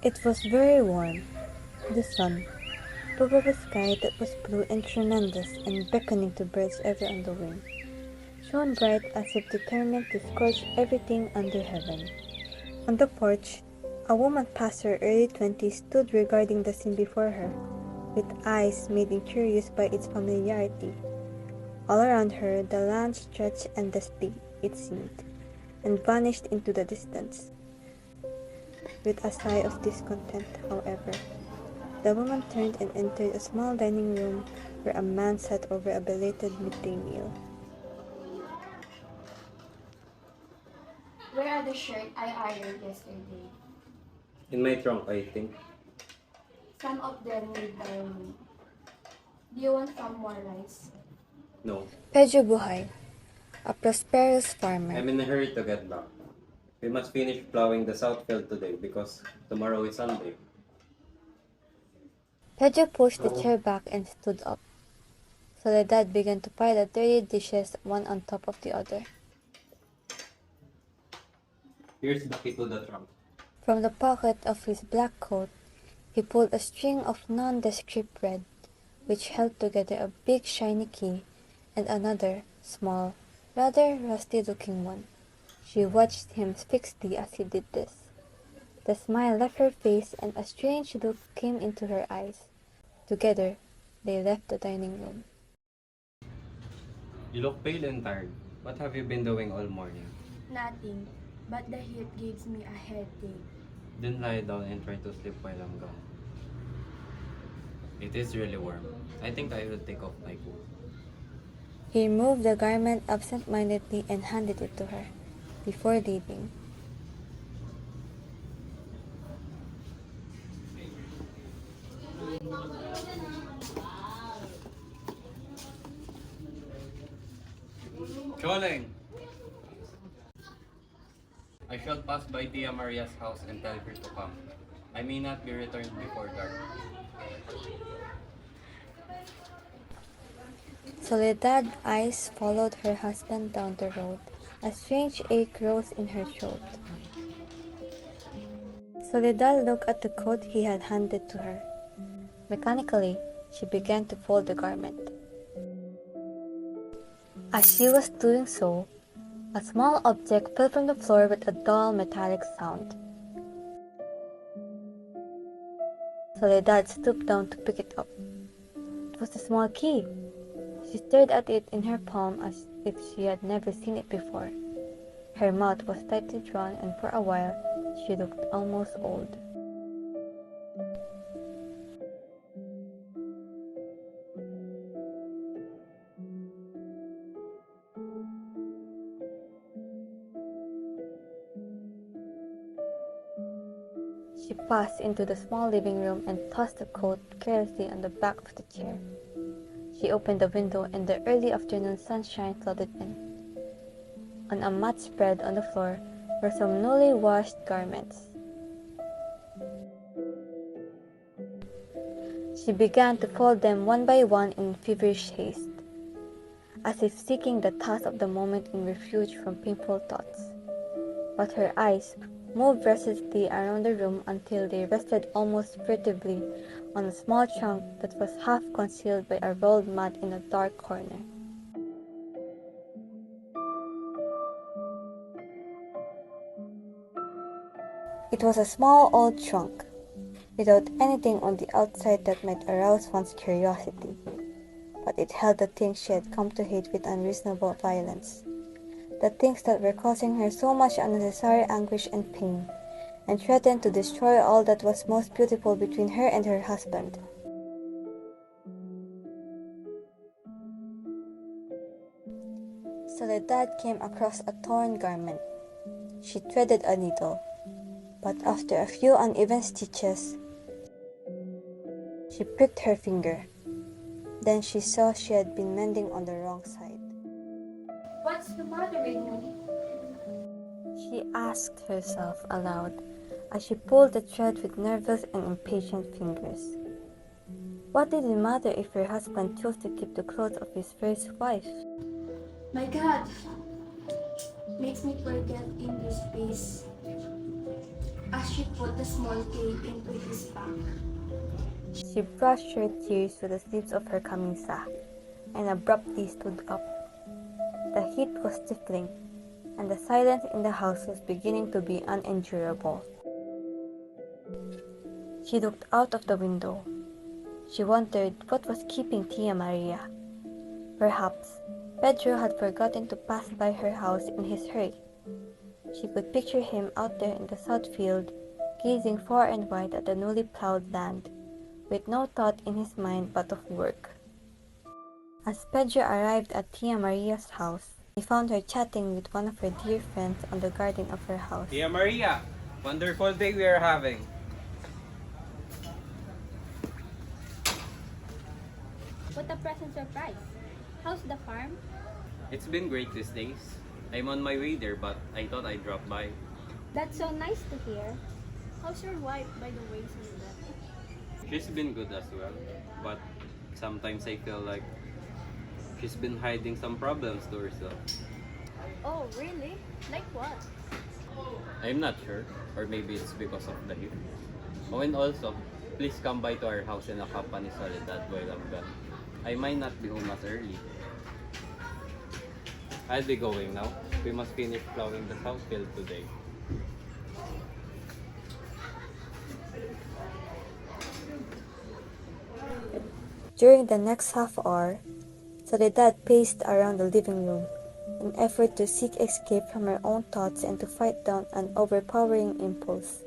It was very warm. The sun, above a sky that was blue and tremendous and beckoning to birds ever on the wing, shone bright as if determined to scorch everything under heaven. On the porch, a woman past her early twenties stood regarding the scene before her, with eyes made incurious by its familiarity. All around her the land stretched endlessly, it seemed, and vanished into the distance. With a sigh of discontent, however, the woman turned and entered a small dining room where a man sat over a belated midday meal. Where are the shirt I ironed yesterday? In my trunk, I think. Some of them made by me. Do you want some more rice? No. Pedro Buhay, a prosperous farmer. I'm in a hurry to get back. We must finish plowing the south field today because tomorrow is Sunday. Pedro pushed the chair back and stood up. Soledad began to pile the dirty dishes one on top of the other. Here's the key to the trunk. From the pocket of his black coat, he pulled a string of nondescript red, which held together a big shiny key and another, small, rather rusty-looking one. She watched him fixedly as he did this. The smile left her face and a strange look came into her eyes. Together, they left the dining room. You look pale and tired. What have you been doing all morning? Nothing, but the heat gives me a headache. Then lie down and try to sleep while I'm gone. It is really warm. I think I will take off my coat. He removed the garment absent-mindedly and handed it to her, before leaving. Choleng! I shall pass by Tia Maria's house and tell her to come. I may not be returned before dark. Soledad's eyes followed her husband down the road. A strange ache rose in her throat. Soledad looked at the coat he had handed to her. Mechanically, she began to fold the garment. As she was doing so, a small object fell from the floor with a dull metallic sound. Soledad stooped down to pick it up. It was a small key. She stared at it in her palm as if she had never seen it before. Her mouth was tightly drawn and for a while she looked almost old. She passed into the small living room and tossed the coat carelessly on the back of the chair. She opened the window and the early afternoon sunshine flooded in. On a mat spread on the floor were some newly washed garments. She began to fold them one by one in feverish haste, as if seeking the task of the moment in refuge from painful thoughts. But her eyes moved restlessly around the room until they rested almost furtively on a small trunk that was half concealed by a rolled mat in a dark corner. It was a small old trunk, without anything on the outside that might arouse one's curiosity, but it held the things she had come to hate with unreasonable violence, the things that were causing her so much unnecessary anguish and pain, and threatened to destroy all that was most beautiful between her and her husband. Soledad came across a torn garment. She threaded a needle, but after a few uneven stitches, she pricked her finger. Then she saw she had been mending on the wrong side. What's the matter with me? She asked herself aloud as she pulled the thread with nervous and impatient fingers. What did it matter if her husband chose to keep the clothes of his first wife? My God! Makes me forget English space. As she put the small cake into his pack. She brushed her tears with the sleeves of her camisa and abruptly stood up. The heat was stifling, and the silence in the house was beginning to be unendurable. She looked out of the window. She wondered what was keeping Tia Maria. Perhaps Pedro had forgotten to pass by her house in his hurry. She could picture him out there in the south field, gazing far and wide at the newly plowed land, with no thought in his mind but of work. As Pedro arrived at Tia Maria's house, he found her chatting with one of her dear friends on the garden of her house. Tia Maria, wonderful day we are having. What a pleasant surprise. How's the farm? It's been great these days. I'm on my way there, but I thought I'd drop by. That's so nice to hear. How's your wife, by the way, Soledad? She's been good as well, but sometimes I feel like she's been hiding some problems to herself. Oh, really? Like what? I'm not sure, or maybe it's because of the heat. Oh, and also, please come by to our house and accompany Soledad while I'm gone. I might not be home as early. I'll be going now. We must finish plowing the south field today. During the next half hour, Soledad paced around the living room, an effort to seek escape from her own thoughts and to fight down an overpowering impulse.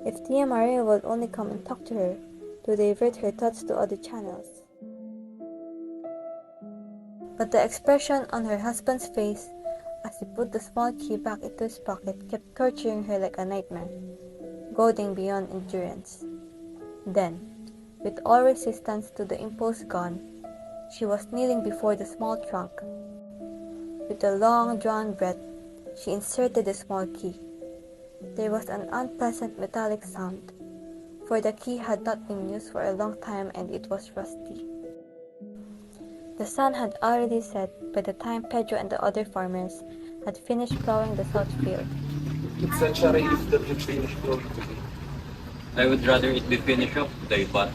If Tia Maria would only come and talk to her, to divert her thoughts to other channels. But the expression on her husband's face as he put the small key back into his pocket kept torturing her like a nightmare, goading beyond endurance. Then, with all resistance to the impulse gone, she was kneeling before the small trunk. With a long-drawn breath, she inserted the small key. There was an unpleasant metallic sound, for the key had not been used for a long time and it was rusty. The sun had already set by the time Pedro and the other farmers had finished plowing the south field. It's such a relief that you finished growing today. I would rather it be finished off today, but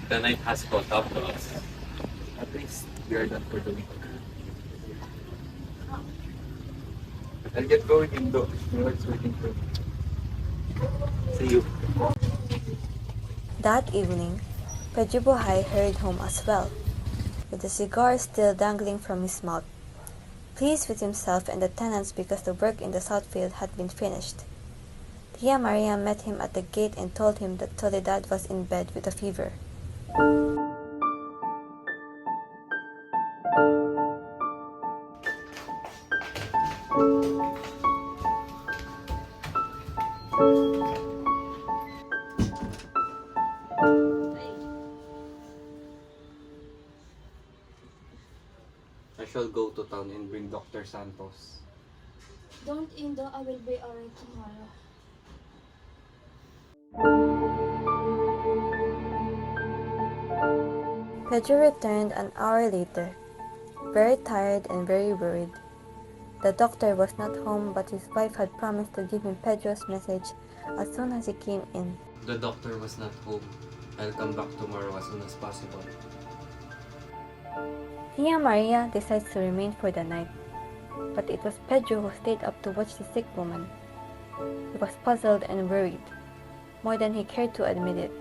the night has caught up to us. At least we are done for the week. I'll get going indoors. It's waiting for me. See you. That evening, Pedro Buhay hurried home as well, with the cigar still dangling from his mouth, pleased with himself and the tenants because the work in the south field had been finished. Tia Maria met him at the gate and told him that Soledad was in bed with a fever. I shall go to town and bring Dr. Santos. Don't, Indo. I will be alright tomorrow. Pedro returned an hour later, very tired and very worried. The doctor was not home, but his wife had promised to give him Pedro's message as soon as he came in. The doctor was not home. I'll come back tomorrow as soon as possible. Tia Maria decides to remain for the night, but it was Pedro who stayed up to watch the sick woman. He was puzzled and worried, more than he cared to admit it.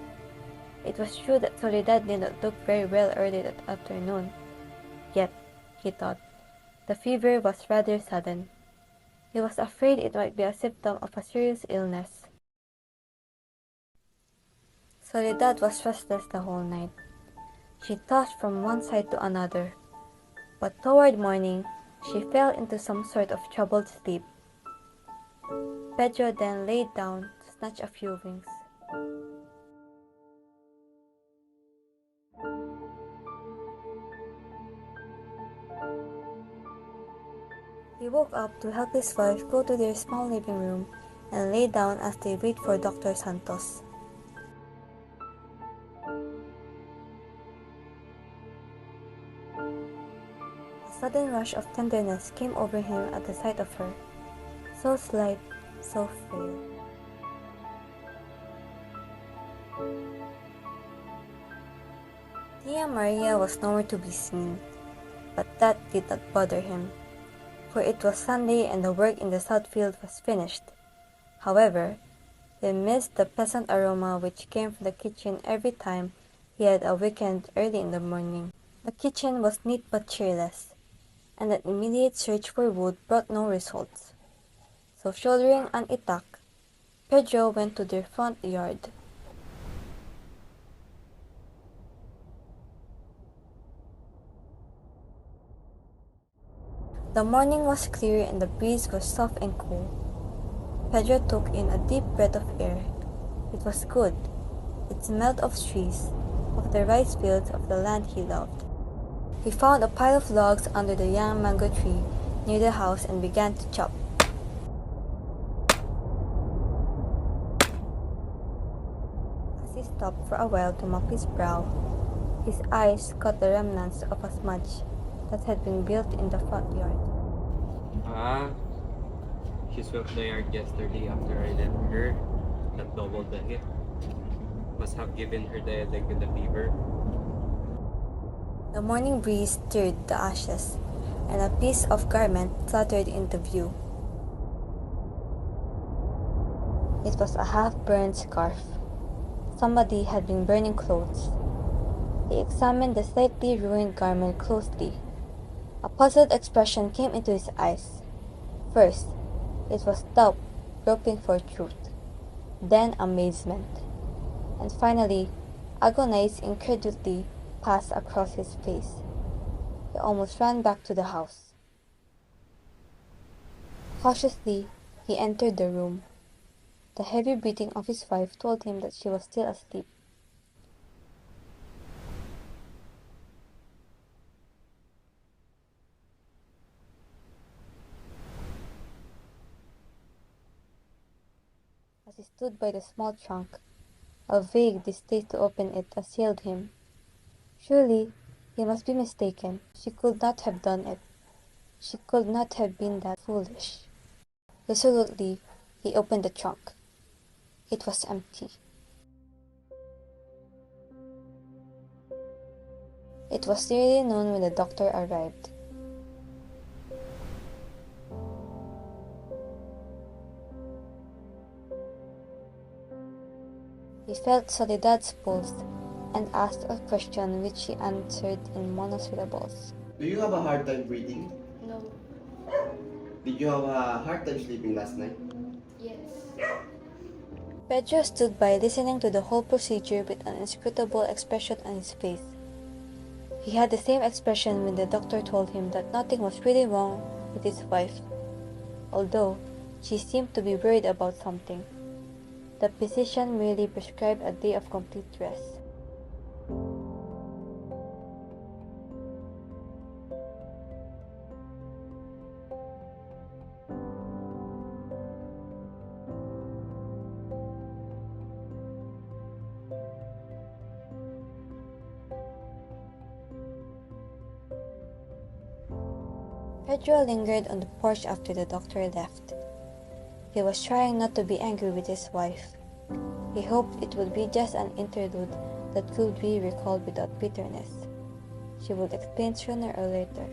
It was true that Soledad did not look very well early that afternoon. Yet, he thought, the fever was rather sudden. He was afraid it might be a symptom of a serious illness. Soledad was restless the whole night. She tossed from one side to another, but toward morning, she fell into some sort of troubled sleep. Pedro then laid down to snatch a few winks. He woke up to help his wife go to their small living room and lay down as they wait for Dr. Santos. A sudden rush of tenderness came over him at the sight of her, so slight, so frail. Tia Maria was nowhere to be seen, but that did not bother him, for it was Sunday and the work in the south field was finished. However, he missed the pleasant aroma which came from the kitchen every time he had a weekend early in the morning. The kitchen was neat but cheerless, and an immediate search for wood brought no results. So shouldering an itak, Pedro went to their front yard. The morning was clear and the breeze was soft and cool. Pedro took in a deep breath of air. It was good. It smelled of trees, of the rice fields, of the land he loved. He found a pile of logs under the young mango tree near the house and began to chop. As he stopped for a while to mop his brow, his eyes caught the remnants of a smudge that had been built in the front yard. Ah, she swept the yard yesterday after I left her. That doubled the hit. Must have given her the headache with the fever. The morning breeze stirred the ashes, and a piece of garment fluttered into view. It was a half-burned scarf. Somebody had been burning clothes. He examined the slightly ruined garment closely. A puzzled expression came into his eyes. First, it was doubt groping for truth, then amazement, and finally, agonized incredulity passed across his face. He almost ran back to the house. Cautiously, he entered the room. The heavy breathing of his wife told him that she was still asleep. As he stood by the small trunk, a vague distaste to open it assailed him. Surely, he must be mistaken. She could not have done it. She could not have been that foolish. Resolutely, he opened the trunk. It was empty. It was nearly noon when the doctor arrived. He felt Soledad's pulse and asked a question which she answered in monosyllables. Do you have a hard time breathing? No. Did you have a hard time sleeping last night? Yes. Pedro stood by listening to the whole procedure with an inscrutable expression on his face. He had the same expression when the doctor told him that nothing was really wrong with his wife, although she seemed to be worried about something. The physician merely prescribed a day of complete rest. Pedro lingered on the porch after the doctor left. He was trying not to be angry with his wife. He hoped it would be just an interlude that could be recalled without bitterness. She would explain sooner or later.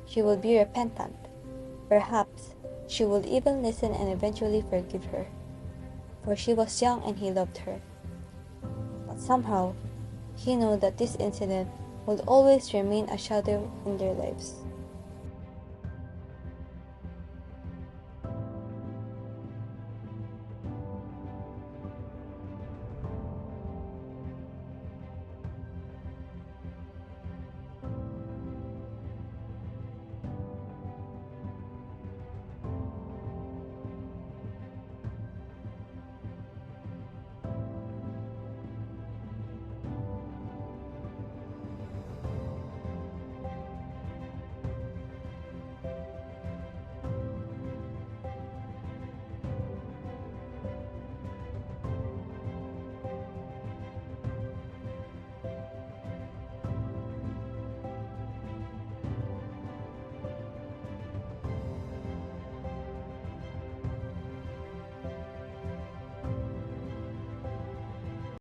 She would be repentant. Perhaps she would even listen and eventually forgive her, for she was young and he loved her. But somehow, he knew that this incident would always remain a shadow in their lives.